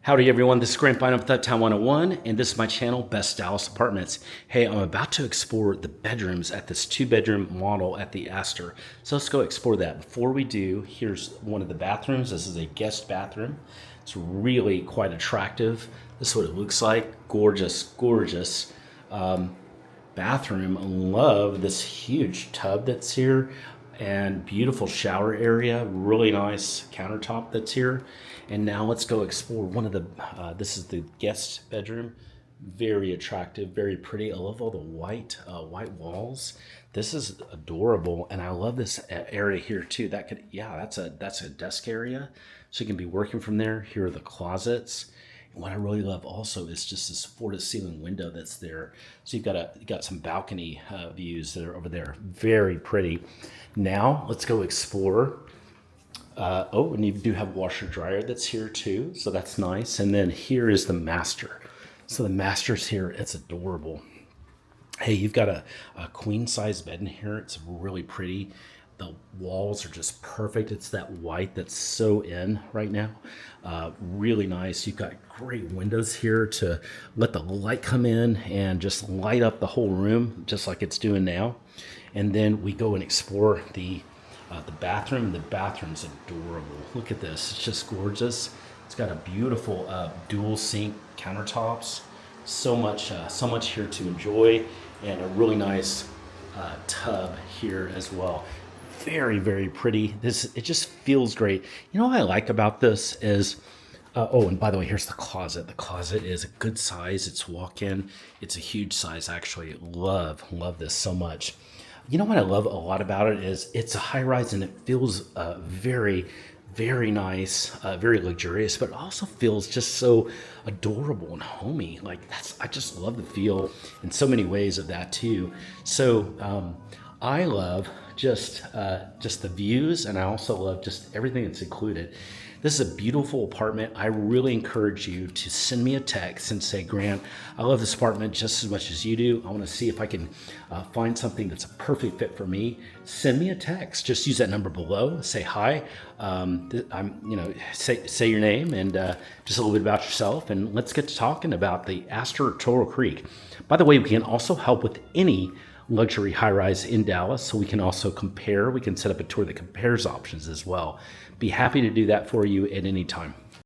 Howdy everyone, this is Grant Bynum with Uptown 101, and this is my channel, Best Dallas Apartments. Hey, I'm about to explore the bedrooms at this 2-bedroom model at the Aster. So let's go explore that. Before we do, here's one of the bathrooms. This is a guest bathroom. It's really quite attractive. This is what it looks like. Gorgeous, gorgeous bathroom. I love this huge tub that's here and beautiful shower area, really nice countertop that's here. And now let's go explore one of the, this is the guest bedroom. Very attractive, very pretty. I love all the white walls. This is adorable. And I love this area here too. That could, yeah, that's a desk area. So you can be working from there. Here are the closets. What I really love also is just this floor-to-ceiling window that's there. So you got some balcony views that are over there. Very pretty. Now let's go explore. Oh, and you do have washer dryer that's here too, so that's nice. And then here is the master. So the master's here. It's adorable. Hey, you've got a queen size bed in here. It's really pretty. The walls are just perfect. It's that white that's so in right now. Really nice. You've got great windows here to let the light come in and just light up the whole room just like it's doing now. And then we go and explore the bathroom. The bathroom's adorable. Look at this. It's just gorgeous. It's got a beautiful dual sink countertops. So much here to enjoy, and a really nice tub here as well. Very, very pretty. It just feels great. You know what I like about this is, oh, and by the way, here's the closet. The closet is a good size. It's walk-in. It's a huge size, actually. Love this so much. You know what I love a lot about it is it's a high-rise and it feels very, very nice, very luxurious, but it also feels just so adorable and homey. Like I just love the feel in so many ways of that too. So I love just the views, and I also love just everything that's included. This is a beautiful apartment. I really encourage you to send me a text and say, Grant, I love this apartment just as much as you do. I want to see if I can find something that's a perfect fit for me. Send me a text. Just use that number below. Say hi. Say your name and just a little bit about yourself, and let's get to talking about the Aster Turtle Creek. By the way, we can also help with any luxury high-rise in Dallas, so we can also compare. We can set up a tour that compares options as well. Be happy to do that for you at any time.